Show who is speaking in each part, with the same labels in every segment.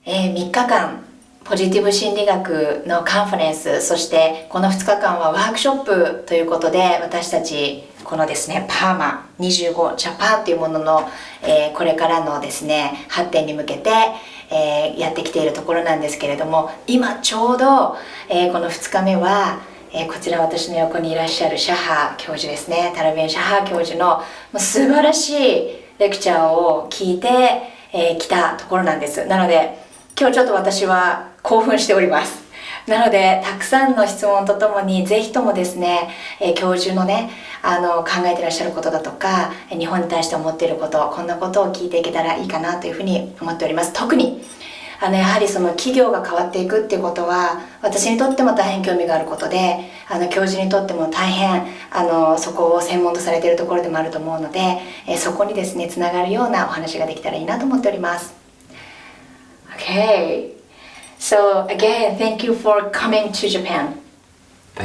Speaker 1: 3日間ポジティブ心理学のカンファレンス、そしてこの2日間はワークショップということで、私たちこのですねパーマ25ジャパンというものの、これからのですね発展に向けて、やってきているところなんですけれども、今ちょうど、この2日目は、こちら私の横にいらっしゃるシャハー教授ですね、タルベンシャハー教授の素晴らしいレクチャーを聞いてきたところなんです。なので今日ちょっと私は興奮しております。なのでたくさんの質問とともにぜひともですね、教授のね考えていらっしゃることだとか、日本に対して思っていること、こんなことを聞いていけたらいいかなというふうに思っております。特にやはりその企業が変わっていくっていうことは私にとっても大変興味があることで、教授にとっても大変そこを専門とされているところでもあると思うので、そこにですねつながるようなお話ができたらいいなと思っております。Okay, so again, thank you for coming to Japan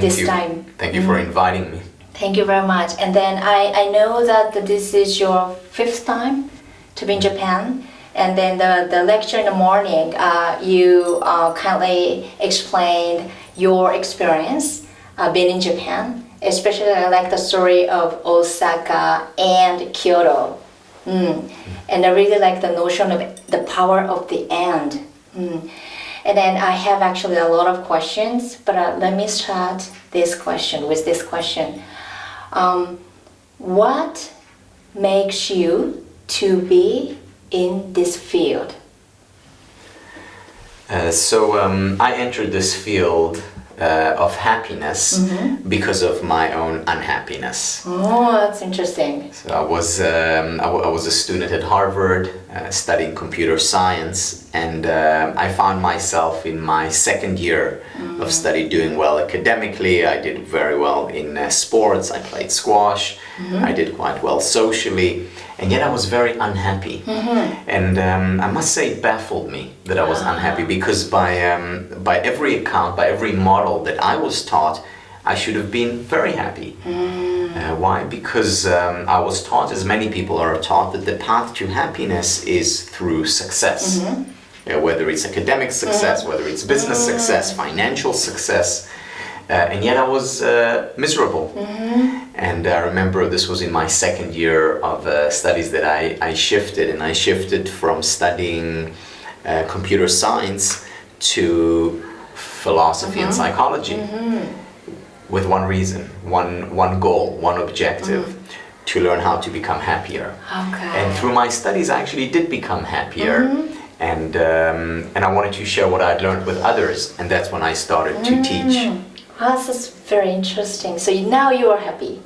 Speaker 1: this time.
Speaker 2: Thank you for inviting me.
Speaker 1: Thank you very much. And then I know that this is your 5th time to be in Japan. And then the lecture in the morning, you kindly explained your experience being in Japan. Especially I like the story of Osaka and Kyoto. And I really like the notion of the power of the and. And then I have actually a lot of questions, but let me start with this question. What makes you to be in this field?
Speaker 2: I entered this field of happiness because of my own unhappiness.
Speaker 1: Oh, that's interesting.
Speaker 2: So I was a student at Harvard studying computer science, and I found myself in my second year of study doing well academically. I did very well in sports. I played squash. I did quite well socially, and yet I was very unhappy. And I must say it baffled me that I was unhappy, because by every account, by every model that I was taught, I should have been very happy. Why? Because I was taught, as many people are taught, that the path to happiness is through success. Whether it's academic success, whether it's business success, financial success. And yet I was miserable. And I remember this was in my second year of studies that I shifted. And I shifted from studying computer science to philosophy and psychology. With one reason, one goal, one objective, to learn how to become happier.
Speaker 1: Okay.
Speaker 2: And through my studies, I actually did become happier, and I wanted to share what I'd learned with others, and that's when I started to teach.
Speaker 1: Wow, that's very interesting. So now you are happy.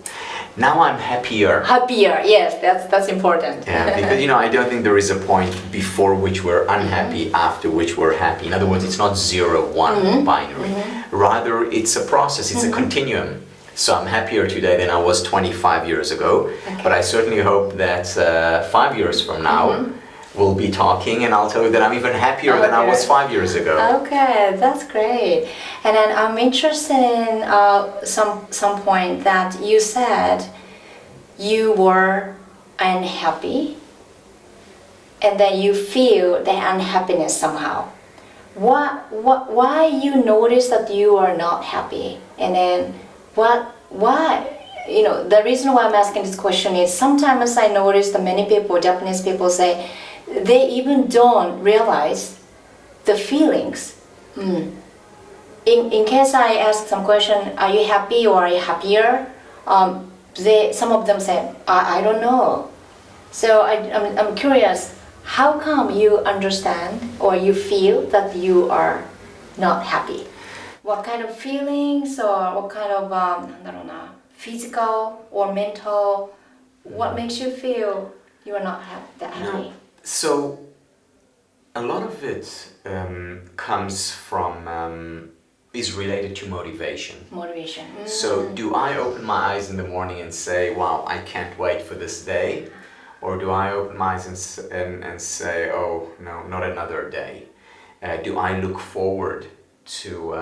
Speaker 2: Now I'm happier.
Speaker 1: Happier, yes, that's important.
Speaker 2: Yeah, because I don't think there is a point before which we're unhappy, after which we're happy. In other words, it's not 0-1 binary. Rather, it's a process, it's a continuum. So I'm happier today than I was 25 years ago.
Speaker 1: Okay.
Speaker 2: But I certainly hope that 5 years from now, we'll be talking and I'll tell you that I'm even happier than I was 5 years ago.
Speaker 1: Okay, that's great. And then I'm interested in some point that you said you were unhappy, and then you feel the unhappiness somehow. Why you notice that you are not happy, and then why? The reason why I'm asking this question is sometimes I notice that many people, Japanese people, say they even don't realize the feelings. In case I ask some question, are you happy or are you happier? Some of them say, I don't know. So I'm curious, how come you understand or you feel that you are not happy? What kind of feelings or what kind of physical or mental, what makes you feel you are not that happy?
Speaker 2: So a lot of it comes from is related to motivation.
Speaker 1: Motivation.
Speaker 2: So do I open my eyes in the morning and say, wow, I can't wait for this day? Or do I open my eyes and say, oh, no, not another day? Do I look forward to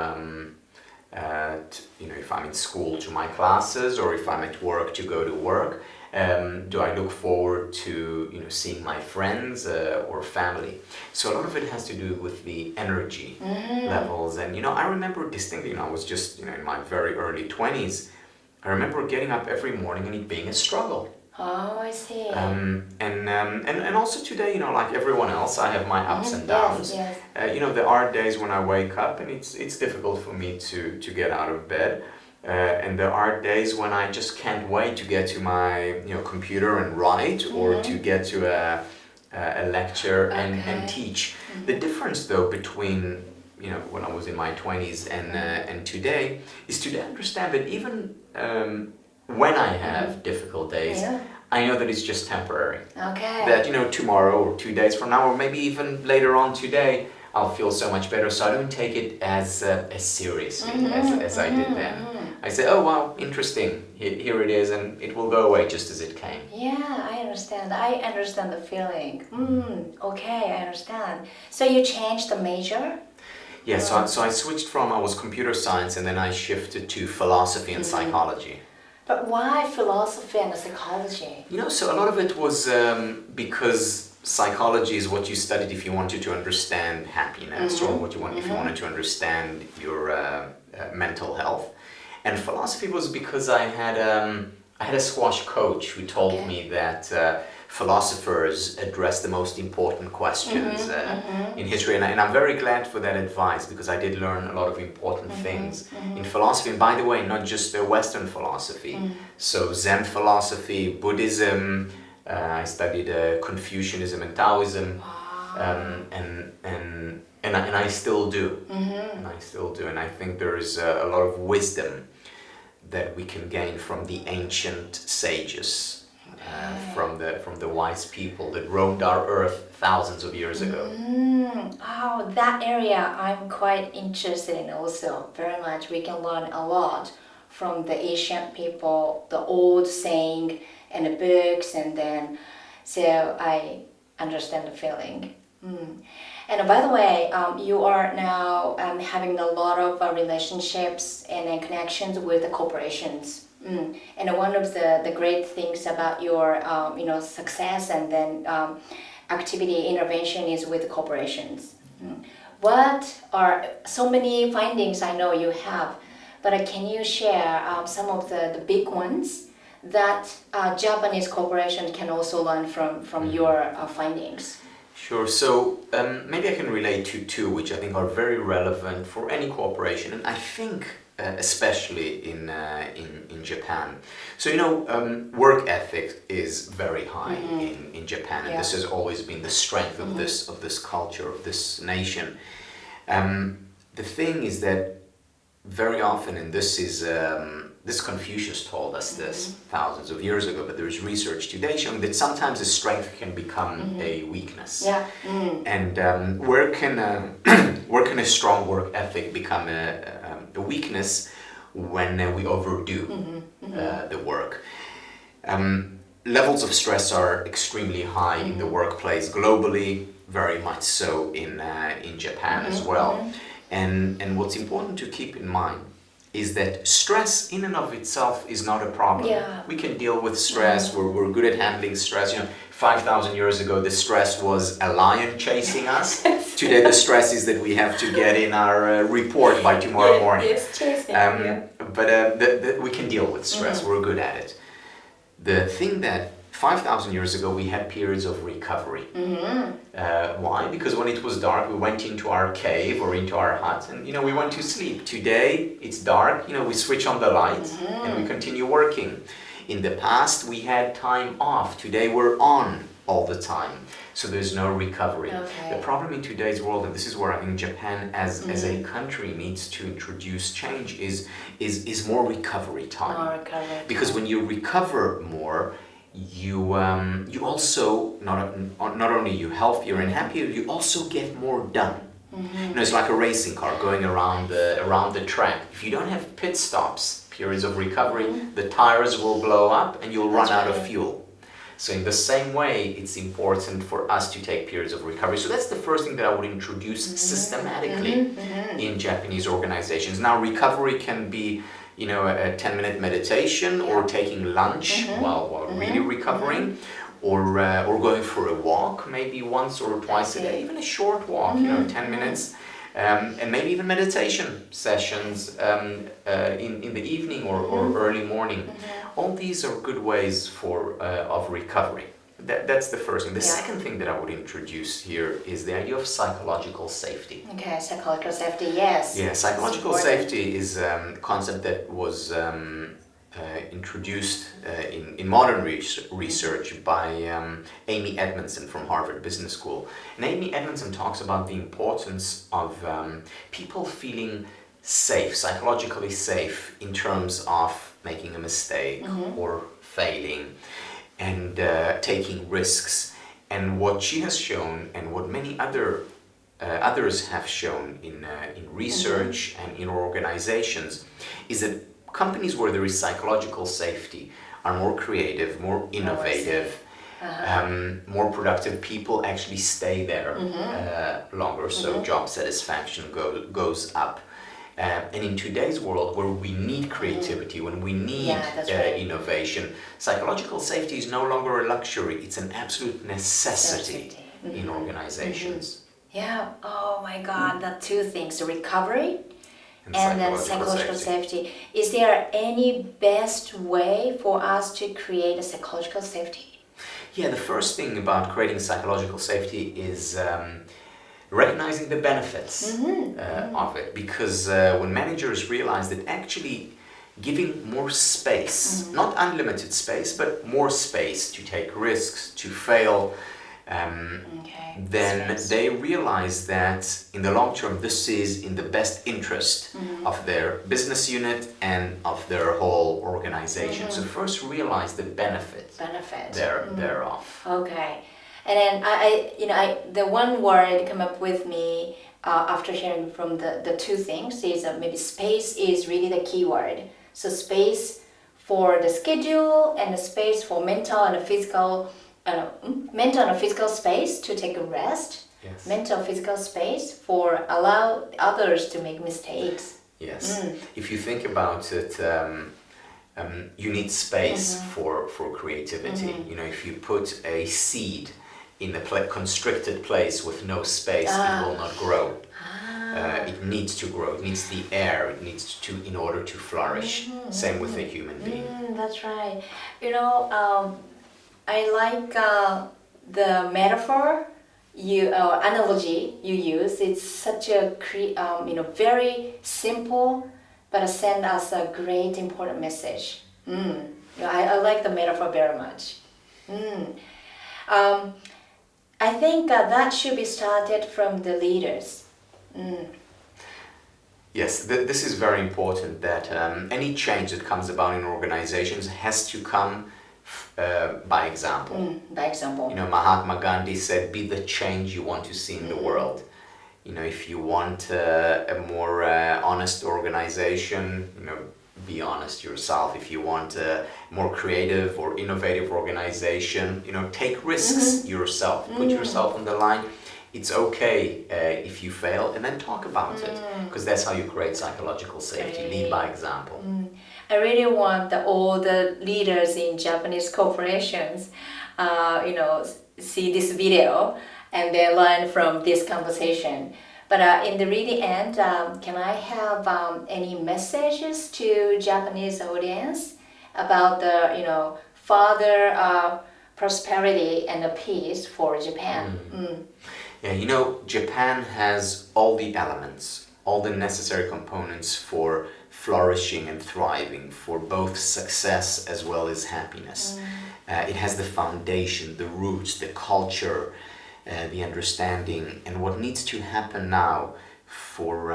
Speaker 2: if I'm in school, to my classes, or if I'm at work, to go to work? Do I look forward to seeing my friends or family? So a lot of it has to do with the energy levels. And I remember distinctly, I was just in my very early 20s. I remember getting up every morning and it being a struggle.
Speaker 1: Oh, I see.
Speaker 2: And also today, like everyone else, I have my ups and downs.
Speaker 1: Yes.
Speaker 2: There are days when I wake up and it's difficult for me to get out of bed. And there are days when I just can't wait to get to my computer and write, or to get to a lecture and teach. The difference though between when I was in my 20s and today is to understand that even when I have difficult days, I know that it's just temporary.
Speaker 1: Okay.
Speaker 2: That tomorrow or 2 days from now, or maybe even later on today, I'll feel so much better. So I don't take it as seriously as I did then. I say, oh wow, interesting. Here it is, and it will go away just as it came.
Speaker 1: Yeah, I understand. I understand the feeling. Okay, I understand. So you changed the major?
Speaker 2: Yeah, so I switched from, I was computer science, and then I shifted to philosophy and psychology.
Speaker 1: But why philosophy and psychology?
Speaker 2: So a lot of it was because psychology is what you studied if you wanted to understand happiness, or what you want if you wanted to understand your mental health. And philosophy was because I had a squash coach who told me that philosophers address the most important questions in history, and I'm very glad for that advice, because I did learn a lot of important things in philosophy. And by the way, not just Western philosophy, so Zen philosophy, Buddhism, I studied Confucianism and Taoism, and I still do, and I think there is a lot of wisdom that we can gain from the ancient sages, from the wise people that roamed our earth thousands of years ago.
Speaker 1: Oh, that area I'm quite interested in also, very much. We can learn a lot from the ancient people, the old saying and the books, and then, so I understand the feeling. And by the way, you are now having a lot of relationships and connections with the corporations. And one of the great things about your success and then activity intervention is with corporations. What are so many findings I know you have, but can you share some of the big ones that Japanese corporations can also learn from your findings?
Speaker 2: Sure. So maybe I can relate to two, which I think are very relevant for any corporation, and I think especially in Japan. So work ethic is very high in Japan, and this has always been the strength of this culture, of this nation. The thing is that very often, and this Confucius told us this thousands of years ago, but there's research today showing that sometimes a strength can become a weakness. And where can a strong work ethic become a weakness? When we overdo the work. Levels of stress are extremely high in the workplace globally, very much so in Japan as well. And what's important to keep in mind is that stress in and of itself is not a problem. We can deal with stress. We're good at handling stress. 5,000 years ago, the stress was a lion chasing us. Today, the stress is that we have to get in our report by tomorrow morning. But we can deal with stress. We're good at it. The thing that 5,000 years ago, we had periods of recovery. Why? Because when it was dark, we went into our cave or into our hut and, we went to sleep. Today, it's dark, we switch on the light and we continue working. In the past, we had time off. Today, we're on all the time. So there's no recovery. The problem in today's world, and this is where I think Japan as a country needs to introduce change, is more recovery time. Because when you recover more, you also not only you're healthier and happier, you also get more done. It's like a racing car going around the track. If you don't have pit stops, periods of recovery, the tires will blow up and you'll run out of fuel. So in the same way, it's important for us to take periods of recovery. So that's the first thing that I would introduce systematically in Japanese organizations. Now, recovery can be a 10-minute meditation or taking lunch while really recovering, or going for a walk maybe once or twice a day, even a short walk, 10 minutes. And maybe even meditation sessions in the evening or early morning. All these are good ways of recovery. That's the first thing. The second thing that I would introduce here is the idea of psychological safety.
Speaker 1: Okay, psychological safety, yes.
Speaker 2: Yeah, psychological safety is a concept that was introduced in modern research by Amy Edmondson from Harvard Business School. And Amy Edmondson talks about the importance of people feeling safe, psychologically safe, in terms of making a mistake or failing and taking risks. And what she has shown, and what many others have shown in research and in organizations, is that companies where there is psychological safety are more creative, more innovative, more productive. People actually stay there longer, so job satisfaction goes up. And in today's world, where we need creativity, when we need innovation, psychological safety is no longer a luxury, it's an absolute necessity in organizations.
Speaker 1: Yeah, oh my God, the two things, recovery and then psychological safety. Is there any best way for us to create a psychological safety?
Speaker 2: Yeah, the first thing about creating psychological safety is recognizing the benefits of it. Because when managers realize that actually giving more space, not unlimited space, but more space to take risks, to fail, then they realize that in the long term this is in the best interest of their business unit and of their whole organization. So first realize the benefit thereof.
Speaker 1: Okay, and then I the one word come up with me after hearing from the two things is maybe space is really the key word. So space for the schedule and the space for mental and physical space to take a rest.
Speaker 2: Yes.
Speaker 1: Mental physical space for allow others to make mistakes.
Speaker 2: Yes. If you think about it, you need space for creativity. If you put a seed in a constricted place with no space, it will not grow. It needs to grow. It needs the air. It needs to, in order to flourish. Same with a human being.
Speaker 1: That's right. I like the metaphor analogy you use. It's such a very simple, but send us a great important message. I like the metaphor very much. I think that should be started from the leaders.
Speaker 2: Yes, this is very important, that any change that comes about in organizations has to come by example.
Speaker 1: By example.
Speaker 2: Mahatma Gandhi said, be the change you want to see in the world. If you want a more honest organization, be honest yourself. If you want a more creative or innovative organization, take risks yourself. Put yourself on the line. It's okay if you fail, and then talk about it, because that's how you create psychological safety. Lead by example.
Speaker 1: I really want all the leaders in Japanese corporations, see this video and they learn from this conversation. But in the really end, can I have any messages to Japanese audience about the further prosperity and the peace for Japan?
Speaker 2: Yeah, Japan has all the elements, all the necessary components for flourishing and thriving, for both success as well as happiness. It has the foundation, the roots, the culture, the understanding, and what needs to happen now for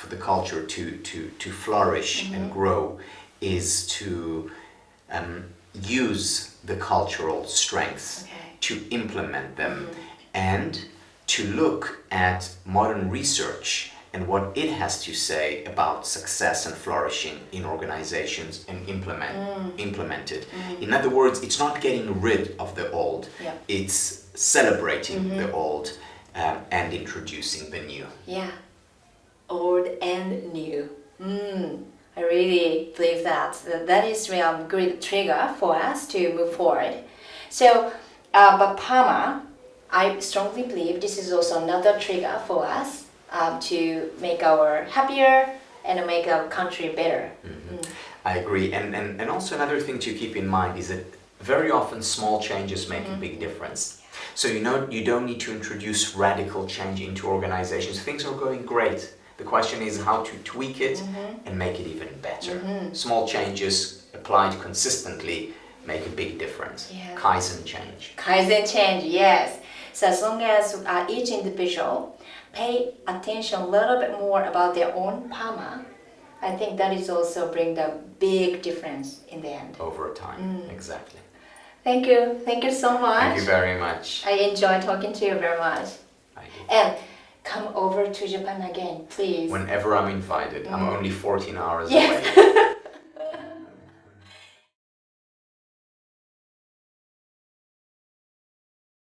Speaker 2: the culture to flourish and grow is to use the cultural strengths, to implement them, and to look at modern research and what it has to say about success and flourishing in organizations and implement it. In other words, it's not getting rid of the old, it's celebrating the old and introducing the new.
Speaker 1: Yeah, old and new. I really believe that is really a great trigger for us to move forward. So, but PAMA, I strongly believe this is also another trigger for us to make our happier and make our country better.
Speaker 2: I agree. And also another thing to keep in mind is that very often small changes make a big difference. So you don't need to introduce radical change into organizations. Things are going great. The question is how to tweak it and make it even better. Small changes applied consistently make a big difference.
Speaker 1: Yeah.
Speaker 2: Kaizen change.
Speaker 1: Kaizen change, yes. So as long as each individual pay attention a little bit more about their own PAMA, I think that is also bring the big difference in the end.
Speaker 2: Over time, exactly.
Speaker 1: Thank you so much.
Speaker 2: Thank you very much.
Speaker 1: I enjoy talking to you very much.
Speaker 2: I do.
Speaker 1: And come over to Japan again, please.
Speaker 2: Whenever I'm invited, I'm only 14 hours
Speaker 1: Yes.
Speaker 2: away.